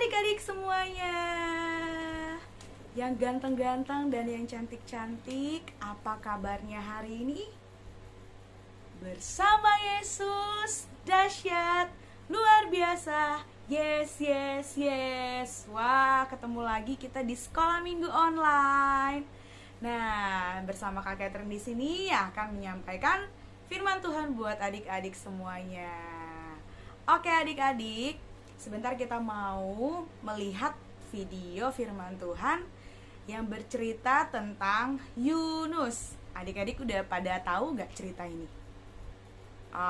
adik-adik semuanya, yang ganteng-ganteng dan yang cantik-cantik, apa kabarnya hari ini? Bersama Yesus, dahsyat, luar biasa, yes, yes, yes. Wah, ketemu lagi kita di sekolah minggu online. Nah, bersama Kak Catherine di sini akan menyampaikan firman Tuhan buat adik-adik semuanya. Oke adik-adik, sebentar kita mau melihat video firman Tuhan yang bercerita tentang Yunus. Adik-adik udah pada tahu gak cerita ini?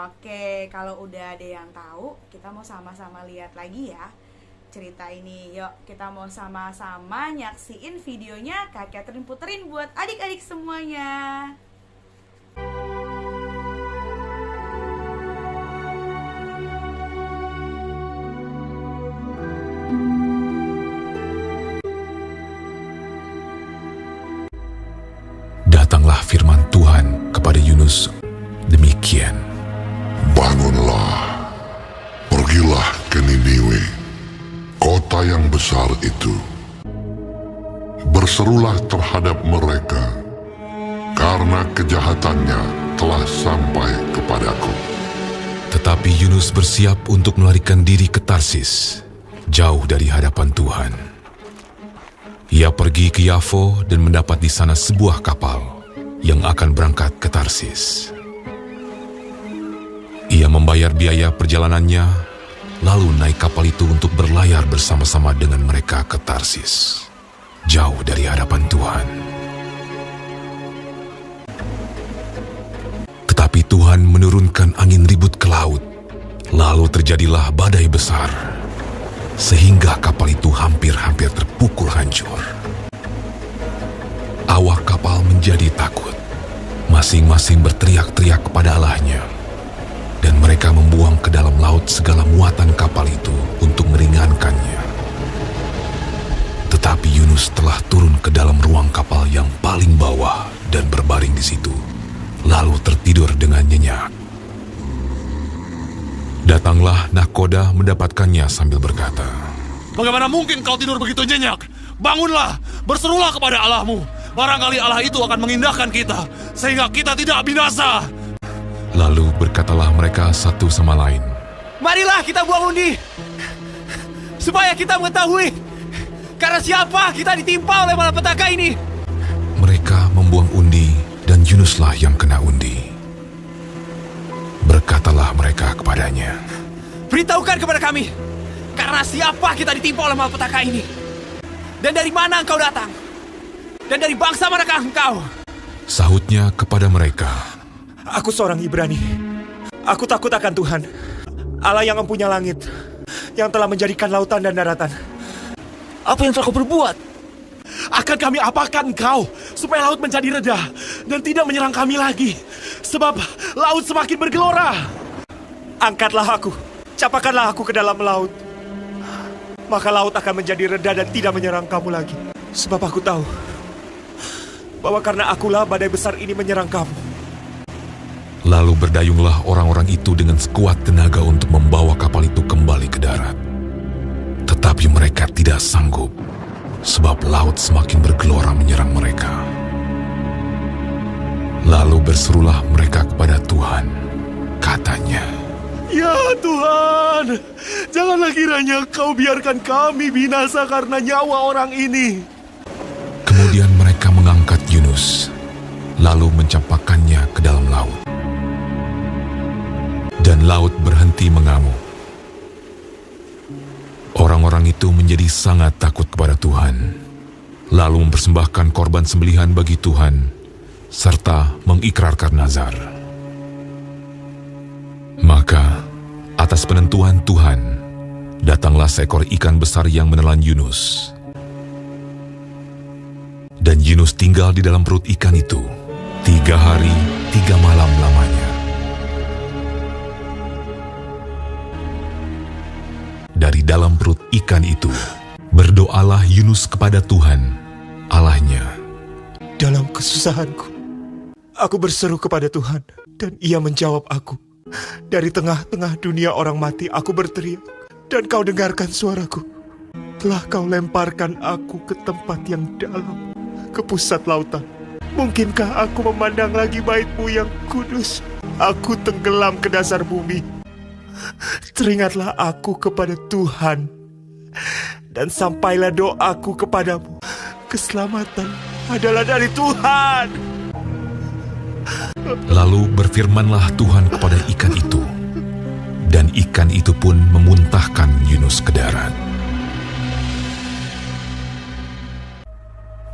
Oke, kalau udah ada yang tahu, kita mau sama-sama lihat lagi ya cerita ini. Yuk, kita mau sama-sama nyaksiin videonya Kak Catherine puterin buat adik-adik semuanya. Datanglah firman Tuhan kepada Yunus demikian. Bangunlah, pergilah ke Niniwe, kota yang besar itu. Berserulah terhadap mereka, karena kejahatannya telah sampai kepadaku. Tetapi Yunus bersiap untuk melarikan diri ke Tarsis, jauh dari hadapan Tuhan. Ia pergi ke Yafo dan mendapat di sana sebuah kapal yang akan berangkat ke Tarsis. Ia membayar biaya perjalanannya, lalu naik kapal itu untuk berlayar bersama-sama dengan mereka ke Tarsis, jauh dari hadapan Tuhan. Tetapi Tuhan menurunkan angin ribut ke laut, lalu terjadilah badai besar, sehingga kapal itu hampir-hampir terpukul hancur. Awak kapal menjadi takut, masing-masing berteriak-teriak kepada Allahnya, dan mereka membuang ke dalam laut segala muatan kapal itu untuk meringankannya. Tetapi Yunus telah turun ke dalam ruang kapal yang paling bawah dan berbaring di situ, lalu tertidur dengan nyenyak. Datanglah nahkoda mendapatkannya sambil berkata, "Bagaimana mungkin kau tidur begitu nyenyak? Bangunlah, berserulah kepada Allahmu. Barangkali Allah itu akan mengindahkan kita, sehingga kita tidak binasa." Lalu berkatalah mereka satu sama lain, "Marilah kita buang undi, supaya kita mengetahui karena siapa kita ditimpa oleh malapetaka ini." Mereka membuang undi dan Yunuslah yang kena undi. Berkatalah mereka kepadanya, "Beritahukan kepada kami, karena siapa kita ditimpa oleh malapetaka ini? Dan dari mana engkau datang? Dan dari bangsa manakah engkau?" Sahutnya kepada mereka, "Aku seorang Ibrani. Aku takut akan Tuhan, Allah yang mempunyai langit, yang telah menjadikan lautan dan daratan. Apa yang telah kau berbuat? Akan kami apakan engkau, supaya laut menjadi reda dan tidak menyerang kami lagi? Sebab laut semakin bergelora." Angkatlah aku, capakanlah aku ke dalam laut. Maka laut akan menjadi reda dan tidak menyerang kamu lagi. Sebab aku tahu bahwa karena akulah badai besar ini menyerang kamu." Lalu berdayunglah orang-orang itu dengan sekuat tenaga untuk membawa kapal itu kembali ke darat. Tetapi mereka tidak sanggup, sebab laut semakin bergelora menyerang mereka. Lalu berserulah mereka kepada Tuhan, katanya, "Ya Tuhan, janganlah kiranya kau biarkan kami binasa karena nyawa orang ini." Kemudian mereka mengangkat Yunus, lalu mencampakkannya ke dalam laut. Dan laut berhenti mengamuk. Orang-orang itu menjadi sangat takut kepada Tuhan, lalu mempersembahkan korban sembelihan bagi Tuhan, serta mengikrarkan nazar. Maka, atas penentuan Tuhan, datanglah seekor ikan besar yang menelan Yunus. Dan Yunus tinggal di dalam perut ikan itu 3 hari 3 malam lamanya. Dari dalam perut ikan itu, berdoalah Yunus kepada Tuhan, Allahnya. Dalam kesusahanku, aku berseru kepada Tuhan, dan Ia menjawab aku. Dari tengah-tengah dunia orang mati, aku berteriak, dan Kau dengarkan suaraku. telah kau lemparkan aku ke tempat yang dalam, ke pusat lautan. Mungkinkah aku memandang lagi bait-Mu yang kudus? Aku tenggelam ke dasar bumi. Teringatlah aku kepada Tuhan, dan sampailah doaku kepadamu. Keselamatan adalah dari Tuhan. Lalu berfirmanlah Tuhan kepada ikan itu, dan ikan itu pun memuntahkan Yunus ke darat.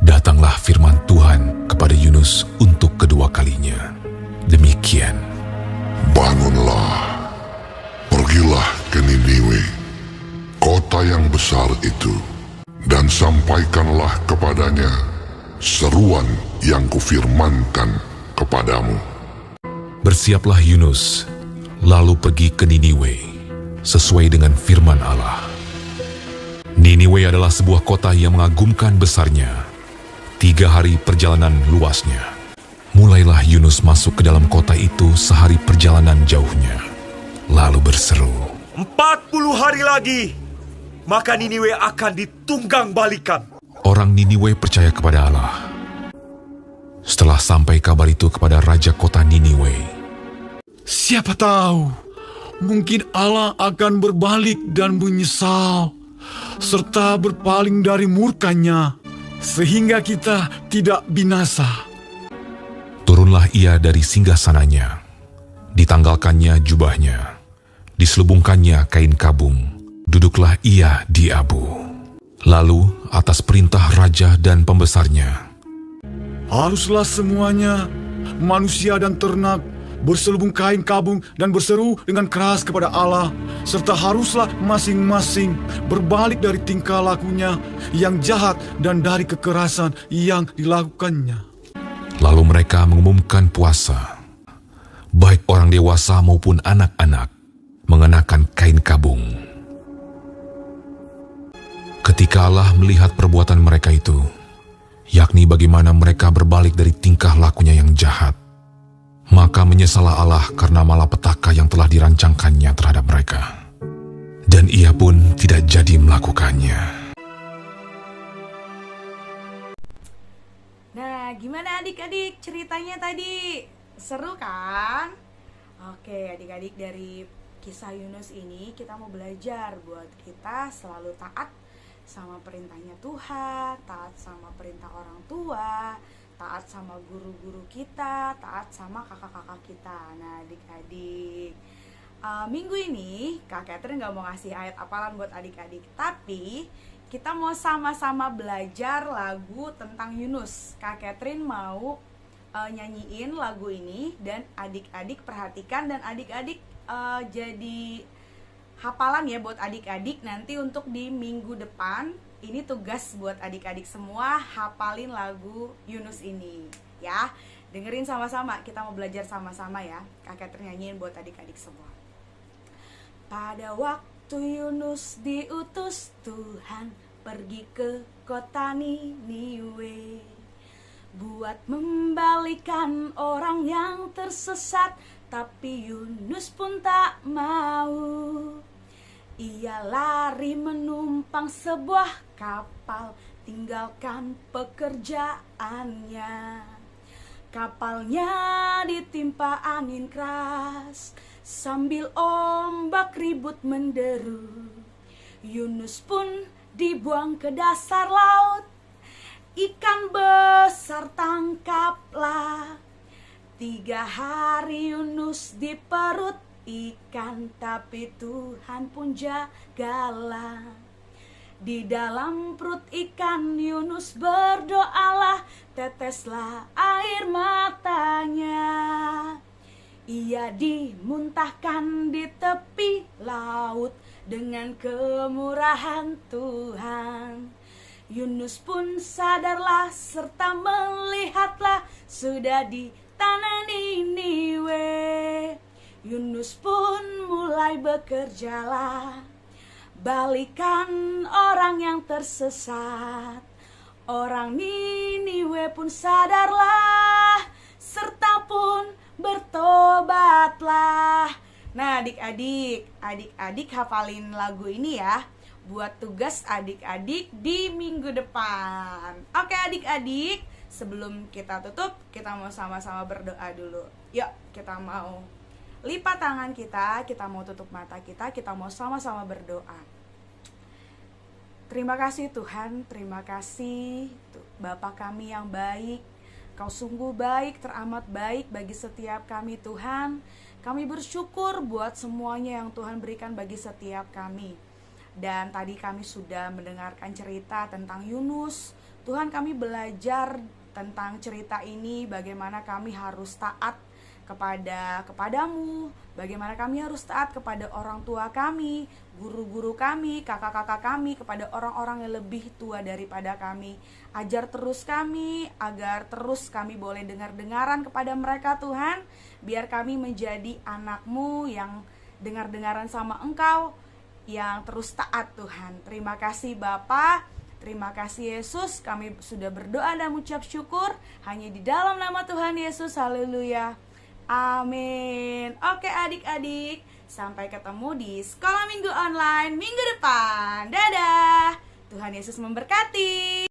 Datanglah firman Tuhan kepada Yunus untuk kedua kalinya. Demikian. Bangunlah, pergilah ke Niniwe, kota yang besar itu, dan sampaikanlah kepadanya seruan yang kufirmankan kepadamu. Bersiaplah Yunus, lalu pergi ke Niniwe, sesuai dengan firman Allah. Niniwe adalah sebuah kota yang mengagumkan besarnya. 3 hari perjalanan luasnya. Mulailah Yunus masuk ke dalam kota itu sehari perjalanan jauhnya. Lalu berseru, 40 hari lagi, maka Niniwe akan ditunggang balikan. orang Niniwe percaya kepada Allah. Setelah sampai kabar itu kepada raja kota Niniwe, Siapa tahu, mungkin Allah akan berbalik dan menyesal, serta berpaling dari murkanya, sehingga kita tidak binasa. turunlah ia dari singgasananya, ditanggalkannya jubahnya, diselubungkannya kain kabung, duduklah ia di abu. Lalu atas perintah raja dan pembesarnya, Haruslah semuanya, manusia dan ternak, berselubung kain kabung dan berseru dengan keras kepada Allah, serta haruslah masing-masing berbalik dari tingkah lakunya yang jahat dan dari kekerasan yang dilakukannya. lalu mereka mengumumkan puasa. Baik orang dewasa maupun anak-anak mengenakan kain kabung. Ketika Allah melihat perbuatan mereka itu, yakni bagaimana mereka berbalik dari tingkah lakunya yang jahat, maka menyesallah Allah karena malapetaka yang telah dirancangkannya terhadap mereka. Dan ia pun tidak jadi melakukannya. Nah, gimana adik-adik ceritanya tadi? Seru kan? Oke, adik-adik, dari kisah Yunus ini kita mau belajar buat kita selalu taat sama perintahnya Tuhan, taat sama perintah orang tua, taat sama guru-guru kita, taat sama kakak-kakak kita. Nah, adik-adik, minggu ini Kak Catherine gak mau ngasih ayat hafalan buat adik-adik, tapi kita mau sama-sama belajar lagu tentang Yunus. Kak Catherine mau nyanyiin lagu ini, dan adik-adik perhatikan, dan adik-adik jadi hafalan ya buat adik-adik. Nanti untuk di minggu depan, ini tugas buat adik-adik semua, hafalin lagu Yunus ini ya. Dengerin sama-sama, kita mau belajar sama-sama ya. Kak Catherine nyanyiin buat adik-adik semua. Pada waktu Yunus diutus Tuhan pergi ke kota Niniwe, buat membalikan orang yang tersesat, tapi Yunus pun tak mau. Ia lari menumpang sebuah kapal, tinggalkan pekerjaannya. Kapalnya ditimpa angin keras, sambil ombak ribut menderu. Yunus pun dibuang ke dasar laut, ikan besar tangkaplah. 3 hari Yunus di perut ikan, tapi Tuhan pun jagalah. Di dalam perut ikan Yunus berdoalah, teteslah air matanya. Ia dimuntahkan di tepi laut dengan kemurahan Tuhan. Yunus pun sadarlah serta melihatlah, sudah di tanah Niniwe. Yunus pun mulai bekerjalah, balikan orang yang tersesat. Orang Niniwe pun sadarlah, serta pun bertobatlah. Nah, adik-adik hafalin lagu ini ya. buat tugas adik-adik di minggu depan. Oke adik-adik, sebelum kita tutup, kita mau sama-sama berdoa dulu. Yuk, kita mau lipat tangan kita mau tutup mata kita mau sama-sama berdoa. Terima kasih Tuhan, terima kasih Bapa kami yang baik. Kau sungguh baik, teramat baik bagi setiap kami Tuhan. Kami bersyukur buat semuanya yang Tuhan berikan bagi setiap kami. Dan tadi kami sudah mendengarkan cerita tentang Yunus. Tuhan, kami belajar tentang cerita ini, bagaimana kami harus taat kepadamu, bagaimana kami harus taat kepada orang tua kami, guru-guru kami, kakak-kakak kami, kepada orang-orang yang lebih tua daripada kami. Ajar terus kami, agar terus kami boleh dengar-dengaran kepada mereka Tuhan, biar kami menjadi anak-Mu yang dengar-dengaran sama Engkau, yang terus taat Tuhan. Terima kasih Bapa, terima kasih Yesus, kami sudah berdoa dan mengucap syukur hanya di dalam nama Tuhan Yesus, haleluya. Amin. Oke adik-adik, sampai ketemu di Sekolah Minggu Online minggu depan. Dadah. Tuhan Yesus memberkati.